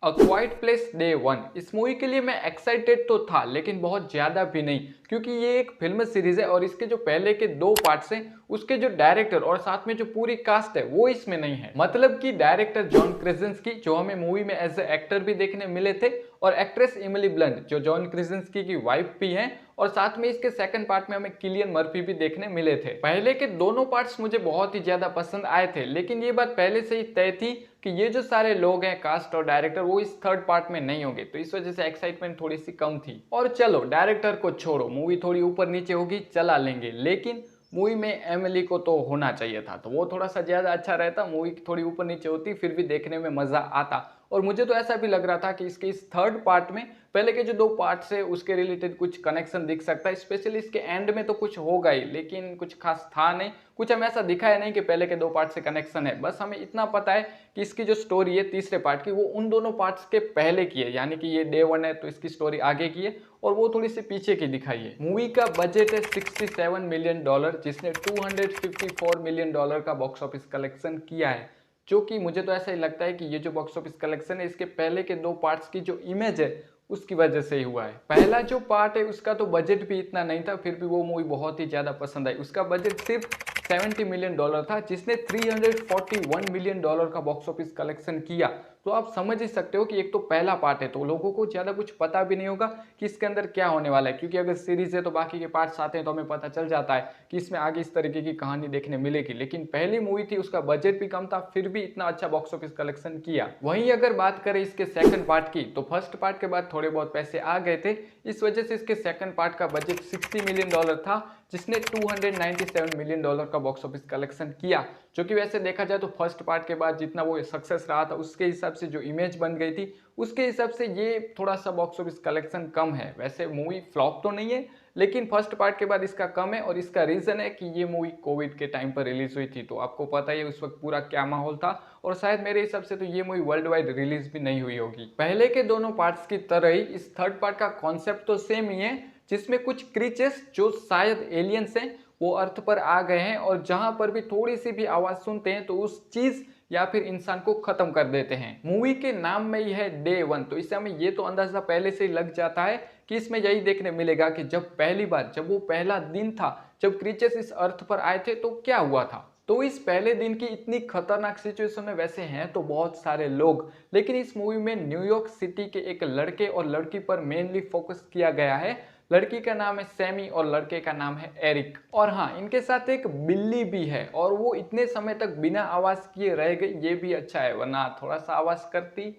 अ quite Place de one. इस movie के लिए मैं एक्साइटेड तो था लेकिन बहुत ज़्यादा भी नहीं, क्योंकि ये एक फिल्म सीरीज है और इसके जो पहले के 2 पार्ट्स हैं उसके जो डायरेक्टर और साथ में जो पूरी कास्ट है वो इसमें नहीं है। मतलब कि डायरेक्टर जॉन क्रेसिंस्की जो हमें मूवी में एज ए एक्टर भी देखने मिले थे, और एक्ट्रेस एमिली ब्लंट जो जॉन क्रेसिंस्की की वाइफ भी हैं, और साथ में इसके सेकंड पार्ट में हमें किलियन मर्फी भी देखने मिले थे। पहले के दोनों पार्ट्स मुझे बहुत ही ज्यादा पसंद आए थे, लेकिन ये बात पहले से ही तय थी कि ये जो सारे लोग हैं कास्ट और डायरेक्टर वो इस थर्ड पार्ट में नहीं होंगे, तो इस वजह से एक्साइटमेंट थोड़ी सी कम थी। और चलो डायरेक्टर को छोड़ो, मूवी थोड़ी ऊपर नीचे होगी चला लेंगे, लेकिन मूवी में एमिली को तो होना चाहिए था, तो वो थोड़ा सा ज्यादा अच्छा रहता। मूवी थोड़ी ऊपर नीचे होती फिर भी देखने में मजा आता। और मुझे तो ऐसा भी लग रहा था कि इसके इस थर्ड पार्ट में पहले के जो 2 पार्ट्स है उसके रिलेटेड कुछ कनेक्शन दिख सकता है, स्पेशली इसके एंड में तो कुछ होगा ही, लेकिन कुछ खास था नहीं। कुछ हमें ऐसा दिखाया नहीं कि पहले के 2 पार्ट से कनेक्शन है, बस हमें इतना पता है कि इसकी जो स्टोरी है तीसरे पार्ट की वो उन दोनों पार्ट्स के पहले की है, यानी कि ये डे वन है तो इसकी स्टोरी आगे की है और वो थोड़ी सी पीछे की दिखाई है। मूवी का बजट है $67 मिलियन, जिसने $254 मिलियन का बॉक्स ऑफिस कलेक्शन किया है, जो कि मुझे तो ऐसा ही लगता है कि ये जो बॉक्स ऑफिस कलेक्शन है इसके पहले के 2 पार्ट्स की जो इमेज है उसकी वजह से ही हुआ है। पहला जो पार्ट है उसका तो बजट भी इतना नहीं था, फिर भी वो मूवी बहुत ही ज्यादा पसंद आई। उसका बजट सिर्फ $70 मिलियन था, जिसने $341 मिलियन का बॉक्स ऑफिस कलेक्शन किया। तो आप समझ ही सकते हो कि एक तो पहला पार्ट है तो लोगों को ज्यादा कुछ पता भी नहीं होगा कि इसके अंदर क्या होने वाला है, क्योंकि अगर सीरीज है तो बाकी के पार्ट्स आते हैं तो हमें पता चल जाता है कि इसमें आगे इस तरीके की कहानी देखने मिलेगी। लेकिन पहली मूवी थी, उसका बजट भी कम था, फिर भी इतना अच्छा बॉक्स ऑफिस कलेक्शन किया। वहीं अगर बात करें इसके सेकंड पार्ट की, तो फर्स्ट पार्ट के बाद थोड़े बहुत पैसे आ गए थे, इस वजह से इसके सेकंड पार्ट का बजट $60 मिलियन था, जिसने $297 मिलियन का बॉक्स ऑफिस कलेक्शन किया। जो कि वैसे देखा जाए तो फर्स्ट पार्ट के बाद जितना वो सक्सेस रहा था उसके हिसाब से जो इमेज बन गई थी उसके हिसाब से ये थोड़ा सा बॉक्स ऑफिस कलेक्शन कम है। वैसे मूवी फ्लॉप तो नहीं है, लेकिन फर्स्ट पार्ट के बाद इसका कम है, और इसका रीजन है कि ये मूवी कोविड के टाइम पर रिलीज हुई थी, तो आपको पता ही है उस वक्त पूरा क्या माहौल था, और शायद मेरे हिसाब से तो ये मूवी वर्ल्ड वाइड रिलीज भी नहीं हुई होगी। पहले के दोनों पार्ट्स की तरह ही इस थर्ड पार्ट का कॉन्सेप्ट तो सेम ही है, जिसमें कुछ क्रीचर्स जो शायद एलियंस हैं वो अर्थ पर आ गए हैं, और जहां पर भी थोड़ी सी भी आवाज सुनते हैं तो उस चीज या फिर इंसान को खत्म कर देते हैं। मूवी के नाम में ही है डे वन, तो इससे हमें ये तो अंदाजा पहले से ही लग जाता है कि इसमें यही देखने मिलेगा कि जब पहली बार, जब वो पहला दिन था जब क्रीचर्स इस अर्थ पर आए थे तो क्या हुआ था। तो इस पहले दिन की इतनी खतरनाक सिचुएशन में वैसे हैं तो बहुत सारे लोग, लेकिन इस मूवी में न्यूयॉर्क सिटी के एक लड़के और लड़की पर मेनली फोकस किया गया है। लड़की का नाम है सैमी और लड़के का नाम है एरिक, और हाँ इनके साथ एक बिल्ली भी है, और वो इतने समय तक बिना आवाज किए रह गई, ये भी अच्छा है, वरना थोड़ा सा आवाज करती।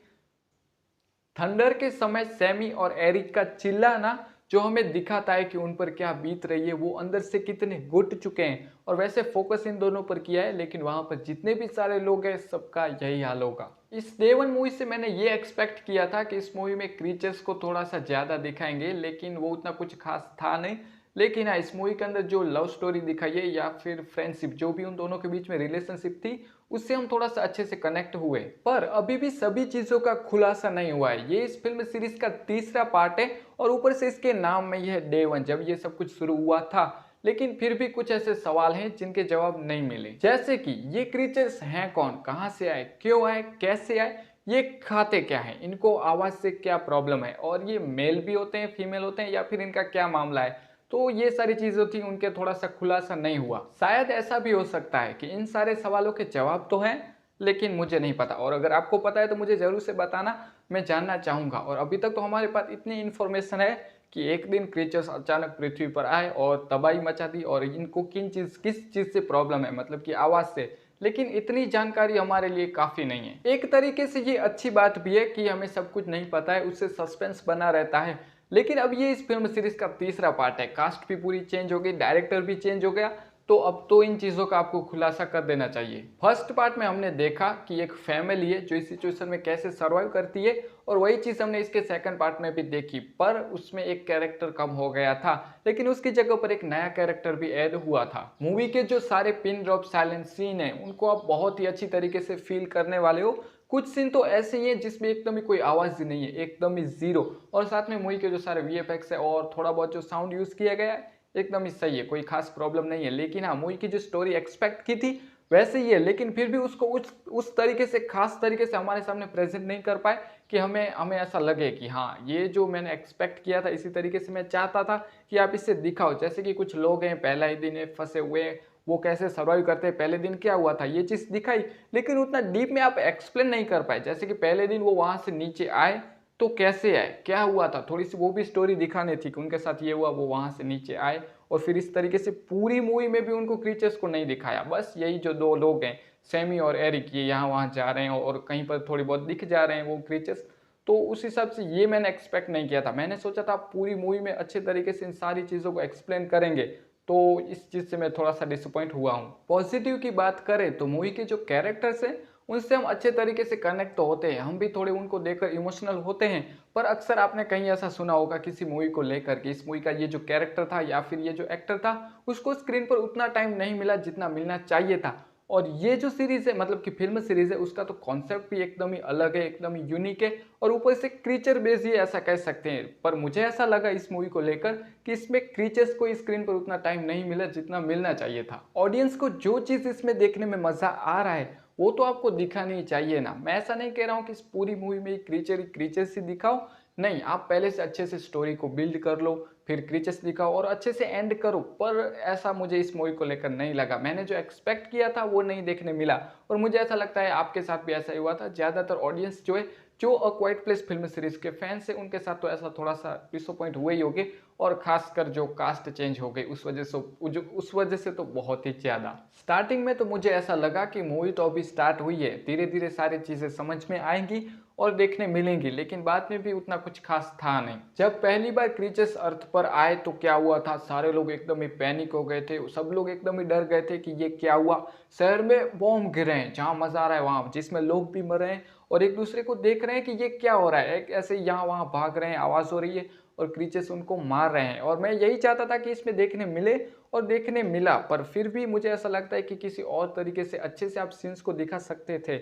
थंडर के समय सैमी और एरिक का चिल्लाना जो हमें दिखाता है कि उन पर क्या बीत रही है, वो अंदर से कितने घुट चुके हैं। और वैसे फोकस इन दोनों पर किया है, लेकिन वहां पर जितने भी सारे लोग हैं सबका यही हाल होगा। इस डे वन मूवी से मैंने ये एक्सपेक्ट किया था कि इस मूवी में क्रीचर्स को थोड़ा सा ज्यादा दिखाएंगे, लेकिन वो उतना कुछ खास था नहीं। लेकिन हाँ, इस मूवी के अंदर जो लव स्टोरी दिखाई है या फिर फ्रेंडशिप, जो भी उन दोनों के बीच में रिलेशनशिप थी, उससे हम थोड़ा सा अच्छे से कनेक्ट हुए। पर अभी भी सभी चीजों का खुलासा नहीं हुआ है। ये इस फिल्म सीरीज का तीसरा पार्ट है, और ऊपर से इसके नाम में ही है डे वन, जब ये सब कुछ शुरू हुआ था। लेकिन फिर भी कुछ ऐसे सवाल हैं जिनके जवाब नहीं मिले, जैसे कि ये क्रीचर्स हैं कौन, कहां से आए, क्यों आए, कैसे आए, ये खाते क्या है, इनको आवाज से क्या प्रॉब्लम है, और ये मेल भी होते हैं फीमेल होते हैं या फिर इनका क्या मामला है। तो ये सारी चीजें थी, उनके थोड़ा सा खुलासा नहीं हुआ। शायद ऐसा भी हो सकता है कि इन सारे सवालों के जवाब तो हैं, लेकिन मुझे नहीं पता, और अगर आपको पता है तो मुझे जरूर से बताना, मैं जानना चाहूंगा। और अभी तक तो हमारे पास इतनी इन्फॉर्मेशन है कि एक दिन क्रीचर्स अचानक पृथ्वी पर आए और तबाही मचा दी, और इनको किस चीज से प्रॉब्लम है, मतलब कि आवाज से, लेकिन इतनी जानकारी हमारे लिए काफी नहीं है। एक तरीके से ये अच्छी बात भी है कि हमें सब कुछ नहीं पता है, उससे सस्पेंस बना रहता है। लेकिन अब ये इस फिल्म सीरीज का तीसरा पार्ट है, कास्ट भी पूरी चेंज हो गई, डायरेक्टर भी चेंज हो गया, तो अब तो इन चीजों का आपको खुलासा कर देना चाहिए। फर्स्ट पार्ट में हमने देखा कि एक फैमिली है जो इस सिचुएशन में कैसे सर्वाइव करती है, और वही चीज हमने इसके सेकंड पार्ट में भी देखी, पर उसमें एक कैरेक्टर कम हो गया था, लेकिन उसकी जगह पर एक नया कैरेक्टर भी ऐड हुआ था। मूवी के जो सारे पिन ड्रॉप साइलेंट सीन है उनको आप बहुत ही अच्छी तरीके से फील करने वाले हो। कुछ सीन तो ऐसे ही है जिसमें एकदम ही कोई आवाज ही नहीं है, एकदम ही जीरो, और साथ में मूवी के जो सारे वीएफएक्स है और थोड़ा बहुत जो साउंड यूज किया गया है एकदम ही सही है, कोई खास प्रॉब्लम नहीं है। लेकिन हाँ, मूवी की जो स्टोरी एक्सपेक्ट की थी वैसे ही है, लेकिन फिर भी उसको उस तरीके से, खास तरीके से हमारे सामने प्रेजेंट नहीं कर पाए कि हमें हमें ऐसा लगे कि हाँ, ये जो मैंने एक्सपेक्ट किया था इसी तरीके से मैं चाहता था कि आप इससे दिखाओ। जैसे कि कुछ लोग हैं पहला ही दिन है फंसे हुए हैं, वो कैसे सर्वाइव करते हैं, पहले दिन क्या हुआ था ये चीज़ दिखाई, लेकिन उतना डीप में आप एक्सप्लेन नहीं कर पाए। जैसे कि पहले दिन वो वहाँ से नीचे आए तो कैसे आए, क्या हुआ था, थोड़ी सी वो भी स्टोरी दिखानी थी कि उनके साथ ये हुआ, वो वहाँ से नीचे आए। और फिर इस तरीके से पूरी मूवी में भी उनको क्रीचर्स को नहीं दिखाया, बस यही जो दो लोग हैं सैमी और एरिक, ये यहाँ वहाँ जा रहे हैं और कहीं पर थोड़ी बहुत दिख जा रहे हैं वो क्रीचर्स। तो उस हिसाब से ये मैंने एक्सपेक्ट नहीं किया था। मैंने सोचा था पूरी मूवी में अच्छे तरीके से इन सारी चीज़ों को एक्सप्लेन करेंगे, तो इस चीज़ से मैं थोड़ा सा डिसअपॉइंट हुआ हूँ। पॉजिटिव की बात करें तो मूवी के जो कैरेक्टर्स हैं उनसे हम अच्छे तरीके से कनेक्ट तो होते हैं, हम भी थोड़े उनको देखकर इमोशनल होते हैं। पर अक्सर आपने कहीं ऐसा सुना होगा किसी मूवी को लेकर कि इस मूवी का ये जो कैरेक्टर था या फिर ये जो एक्टर था उसको स्क्रीन पर उतना टाइम नहीं मिला जितना मिलना चाहिए था। और ये जो सीरीज है, मतलब कि फिल्म सीरीज है, उसका तो कॉन्सेप्ट भी एकदम ही अलग है, एकदम ही यूनिक है और ऊपर से क्रीचर बेस ही ऐसा कह सकते हैं। पर मुझे ऐसा लगा इस मूवी को लेकर कि इसमें क्रीचर्स को स्क्रीन पर उतना टाइम नहीं मिला जितना मिलना चाहिए था। ऑडियंस को जो चीज़ इसमें देखने में मज़ा आ रहा है वो तो आपको दिखानी चाहिए ना। मैं ऐसा नहीं कह रहा हूँ कि इस पूरी मूवी में क्रीचर्स ही दिखाओ, नहीं, आप पहले से अच्छे से स्टोरी को बिल्ड कर लो, फिर क्रीचर्स दिखाओ और अच्छे से एंड करो। पर ऐसा मुझे इस मूवी को लेकर नहीं लगा, मैंने जो एक्सपेक्ट किया था वो नहीं देखने मिला। और मुझे ऐसा लगता है आपके साथ भी ऐसा ही हुआ था। ज़्यादातर ऑडियंस जो है, जो अ क्वाइट प्लेस फिल्म सीरीज के फैंस है, उनके साथ तो ऐसा थोड़ा सा डिसअपॉइंट हुए ही होगे। और खासकर जो कास्ट चेंज हो गई उस वजह से तो बहुत ही ज़्यादा। स्टार्टिंग में तो मुझे ऐसा लगा कि मूवी तो अभी स्टार्ट हुई है, धीरे धीरे सारी चीज़ें समझ में आएंगी और देखने मिलेंगी, लेकिन बाद में भी उतना कुछ खास था नहीं। जब पहली बार क्रीचर्स अर्थ पर आए तो क्या हुआ था, सारे लोग एकदम ही पैनिक हो गए थे, सब लोग एकदम ही डर गए थे कि ये क्या हुआ। शहर में बॉम्ब गिरे हैं, जहाँ मजा आ रहा है वहाँ, जिसमें लोग भी मर रहे हैं और एक दूसरे को देख रहे हैं कि ये क्या हो रहा है, एक ऐसे यहाँ वहाँ भाग रहे हैं, आवाज़ हो रही है और क्रीचर्स उनको मार रहे हैं। और मैं यही चाहता था कि इसमें देखने मिले और देखने मिला, पर फिर भी मुझे ऐसा लगता है कि किसी और तरीके से अच्छे से आप सीन्स को दिखा सकते थे।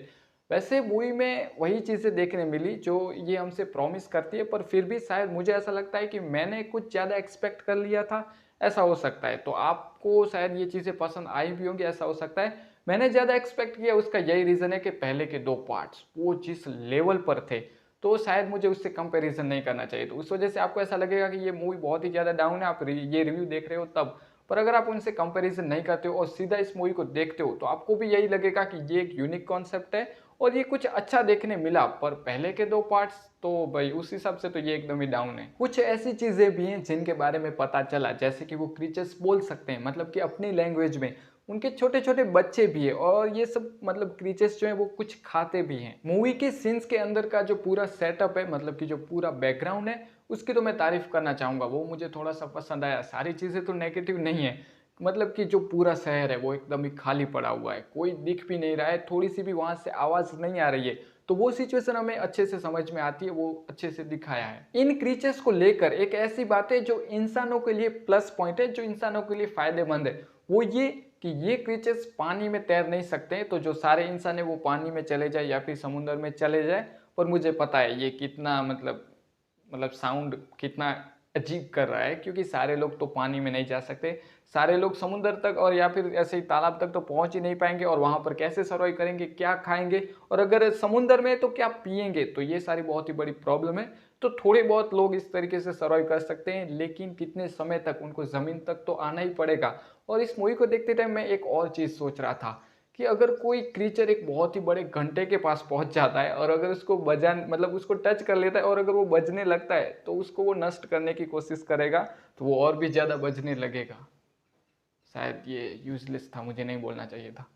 वैसे मूवी में वही चीज़ें देखने मिली जो ये हमसे प्रॉमिस करती है, पर फिर भी शायद मुझे ऐसा लगता है कि मैंने कुछ ज़्यादा एक्सपेक्ट कर लिया था, ऐसा हो सकता है। तो आपको शायद ये चीज़ें पसंद आई भी होंगी, ऐसा हो सकता है। मैंने ज़्यादा एक्सपेक्ट किया, उसका यही रीज़न है कि पहले के 2 पार्ट्स वो जिस लेवल पर थे, तो शायद मुझे उससे कंपैरिजन नहीं करना चाहिए। तो उस वजह से आपको ऐसा लगेगा कि ये मूवी बहुत ही ज़्यादा डाउन है, आप ये रिव्यू देख रहे हो तब। पर अगर आप उनसे कंपैरिजन नहीं करते हो और सीधा इस मूवी को देखते हो तो आपको भी यही लगेगा कि ये एक यूनिक कॉन्सेप्ट है और ये कुछ अच्छा देखने मिला। पर पहले के 2 पार्ट्स तो भाई उस हिसाब से तो ये एकदम ही डाउन है। कुछ ऐसी चीज़ें भी हैं जिनके बारे में पता चला, जैसे कि वो क्रीचर्स बोल सकते हैं, मतलब कि अपनी लैंग्वेज में, उनके छोटे छोटे बच्चे भी है और ये सब मतलब क्रीचर्स जो है वो कुछ खाते भी हैं। मूवी के सीन्स के अंदर का जो पूरा सेटअप है, मतलब कि जो पूरा बैकग्राउंड है, उसकी तो मैं तारीफ करना चाहूँगा, वो मुझे थोड़ा सा पसंद आया। सारी चीज़ें तो नेगेटिव नहीं है, मतलब कि जो पूरा शहर है वो एकदम ही खाली पड़ा हुआ है, कोई दिख भी नहीं रहा है, थोड़ी सी भी वहाँ से आवाज़ नहीं आ रही है, तो वो सिचुएशन हमें अच्छे से समझ में आती है, वो अच्छे से दिखाया है। इन क्रीचर्स को लेकर एक ऐसी बात है जो इंसानों के लिए प्लस पॉइंट है, जो इंसानों के लिए फायदेमंद है, वो ये कि ये क्रीचर्स पानी में तैर नहीं सकते हैं, तो जो सारे इंसान है वो पानी में चले जाए या फिर समुद्र में चले जाए। पर मुझे पता है ये कितना मतलब साउंड कितना अजीब कर रहा है, क्योंकि सारे लोग तो पानी में नहीं जा सकते, सारे लोग समुद्र तक और या फिर ऐसे ही तालाब तक तो पहुंच ही नहीं पाएंगे, और वहां पर कैसे सर्वाइव करेंगे, क्या खाएंगे, और अगर समुद्र में तो क्या पिएंगे, तो ये सारी बहुत ही बड़ी प्रॉब्लम है। तो थोड़े बहुत लोग इस तरीके से सर्वाइव कर सकते हैं, लेकिन कितने समय तक, उनको ज़मीन तक तो आना ही पड़ेगा। और इस मूवी को देखते टाइम मैं एक और चीज़ सोच रहा था कि अगर कोई क्रीचर एक बहुत ही बड़े घंटे के पास पहुंच जाता है और अगर उसको मतलब उसको टच कर लेता है और अगर वो बजने लगता है तो उसको वो नष्ट करने की कोशिश करेगा, तो वो और भी ज़्यादा बजने लगेगा। शायद ये यूजलेस था, मुझे नहीं बोलना चाहिए था।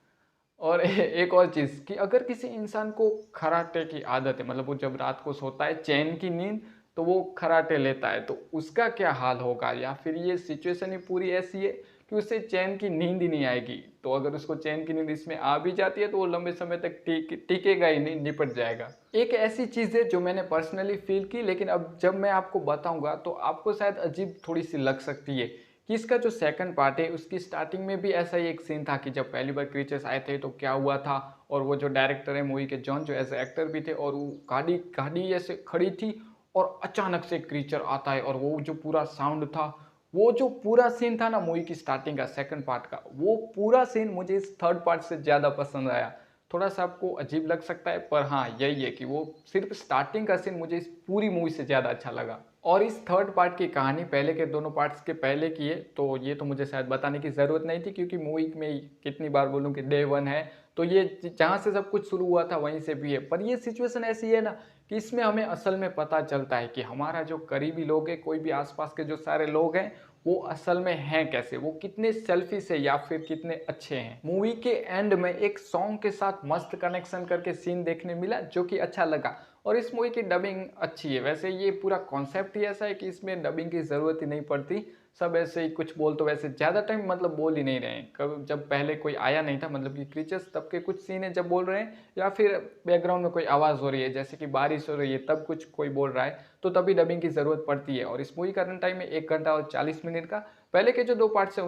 और एक और चीज़ कि अगर किसी इंसान को खराटे की आदत है, मतलब वो जब रात को सोता है चैन की नींद, तो वो खराटे लेता है, तो उसका क्या हाल होगा, या फिर ये सिचुएशन ही पूरी ऐसी है कि उसे चैन की नींद ही नहीं आएगी। तो अगर उसको चैन की नींद इसमें आ भी जाती है तो वो लंबे समय तक टिकेगा ही नहीं, निपट जाएगा। एक ऐसी चीज़ है जो मैंने पर्सनली फील की, लेकिन अब जब मैं आपको बताऊंगा तो आपको शायद अजीब थोड़ी सी लग सकती है कि इसका जो सेकंड पार्ट है उसकी स्टार्टिंग में भी ऐसा ही एक सीन था कि जब पहली बार क्रीचर्स आए थे तो क्या हुआ था, और वो जो डायरेक्टर है मूवी के जॉन, जो एज एक्टर भी थे, और वो गाड़ी ऐसे खड़ी थी और अचानक से क्रीचर आता है और वो जो पूरा साउंड था वो जो पूरा सीन था ना मूवी की स्टार्टिंग का सेकंड पार्ट का, वो पूरा सीन मुझे इस थर्ड पार्ट से ज़्यादा पसंद आया। थोड़ा सा आपको अजीब लग सकता है, पर हाँ यही है कि वो सिर्फ स्टार्टिंग का सीन मुझे इस पूरी मूवी से ज़्यादा अच्छा लगा। और इस थर्ड पार्ट की कहानी पहले के दोनों पार्ट्स के पहले की है, तो ये तो मुझे शायद बताने की ज़रूरत नहीं थी, क्योंकि मूवी में कितनी बार बोलूँ कि डे वन है, तो ये जहाँ से सब कुछ शुरू हुआ था वहीं से भी है। पर ये सिचुएशन ऐसी है ना कि इसमें हमें असल में पता चलता है कि हमारा जो करीबी लोग हैं, कोई भी आसपास के जो सारे लोग हैं, वो असल में हैं कैसे, वो कितने सेल्फिश है या फिर कितने अच्छे हैं। मूवी के एंड में एक सॉन्ग के साथ मस्त कनेक्शन करके सीन देखने मिला, जो कि अच्छा लगा। और इस मूवी की डबिंग अच्छी है। वैसे ये पूरा कॉन्सेप्ट ही ऐसा है कि इसमें डबिंग की ज़रूरत ही नहीं पड़ती। सब ऐसे ही कुछ बोल, तो वैसे ज़्यादा टाइम मतलब बोल ही नहीं रहे हैं। कब जब पहले कोई आया नहीं था, मतलब कि क्रीचर्स, तब के कुछ सीन है जब बोल रहे हैं, या फिर बैकग्राउंड में कोई आवाज़ हो रही है जैसे कि बारिश हो रही है तब कुछ कोई बोल रहा है, तो तभी डबिंग की ज़रूरत पड़ती है। और इस मूवी का रन टाइम है 1 घंटा और 40 मिनट का। पहले के जो 2 पार्ट्स हैं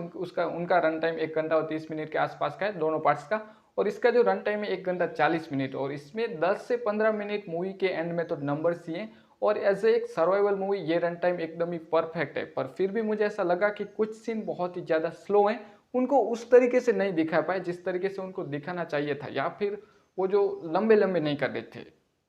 उनका रन टाइम 1 घंटा और 30 मिनट के आसपास का है, दोनों पार्ट्स का। और इसका जो रन टाइम है 1 घंटा 40 मिनट, और इसमें 10 से 15 मिनट मूवी के एंड में तो नंबर्स ही हैं। और एज ए एक सर्वाइवल मूवी ये रन टाइम एकदम ही परफेक्ट है। पर फिर भी मुझे ऐसा लगा कि कुछ सीन बहुत ही ज़्यादा स्लो हैं, उनको उस तरीके से नहीं दिखा पाए जिस तरीके से उनको दिखाना चाहिए था, या फिर वो जो लंबे लंबे नहीं कर रहे थे।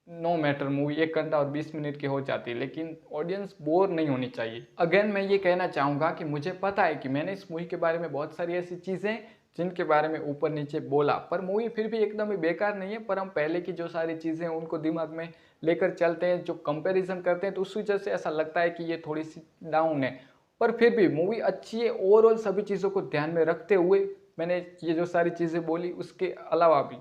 नो मैटर, मूवी 1 घंटा और 20 मिनट की हो जाती, लेकिन ऑडियंस बोर नहीं होनी चाहिए। अगेन मैं ये कहना चाहूँगा कि मुझे पता है कि मैंने इस मूवी के बारे में बहुत सारी ऐसी चीज़ें जिनके बारे में ऊपर नीचे बोला, पर मूवी फिर भी एकदम ही बेकार नहीं है। पर हम पहले की जो सारी चीज़ें हैं उनको दिमाग में लेकर चलते हैं, जो कंपैरिजन करते हैं, तो उस वजह से ऐसा लगता है कि ये थोड़ी सी डाउन है। पर फिर भी मूवी अच्छी है ओवरऑल, सभी चीज़ों को ध्यान में रखते हुए। मैंने ये जो सारी चीज़ें बोली उसके अलावा भी,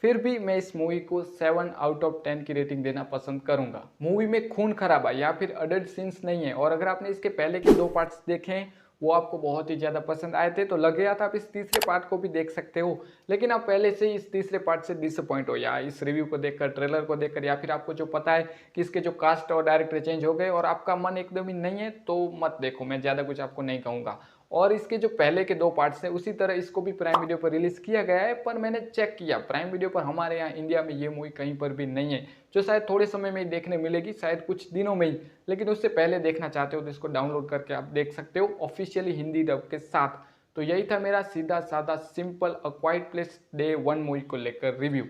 फिर भी मैं इस मूवी को 7 आउट ऑफ 10 की रेटिंग देना पसंद करूंगा। मूवी में खून खराबा या फिर अडल्ट सीन्स नहीं है, और अगर आपने इसके पहले के 2 पार्ट्स देखे हैं वो आपको बहुत ही ज़्यादा पसंद आए थे, तो लग गया था आप इस तीसरे पार्ट को भी देख सकते हो। लेकिन आप पहले से ही इस तीसरे पार्ट से डिसअपॉइंट हो, या इस रिव्यू को देखकर, ट्रेलर को देखकर, या फिर आपको जो पता है कि इसके जो कास्ट और डायरेक्टर चेंज हो गए और आपका मन एकदम ही नहीं है, तो मत देखो। मैं ज़्यादा कुछ आपको नहीं कहूँगा। और इसके जो पहले के 2 पार्ट्स हैं उसी तरह इसको भी प्राइम वीडियो पर रिलीज़ किया गया है, पर मैंने चेक किया प्राइम वीडियो पर हमारे यहाँ इंडिया में ये मूवी कहीं पर भी नहीं है, जो शायद थोड़े समय में ही देखने मिलेगी, शायद कुछ दिनों में ही। लेकिन उससे पहले देखना चाहते हो तो इसको डाउनलोड करके आप देख सकते हो ऑफिशियली हिंदी डब के साथ। तो यही था मेरा सीधा साधा सिंपल अ क्वाइट प्लेस डे 1 मूवी को लेकर रिव्यू।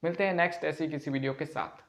मिलते हैं नेक्स्ट ऐसी किसी वीडियो के साथ।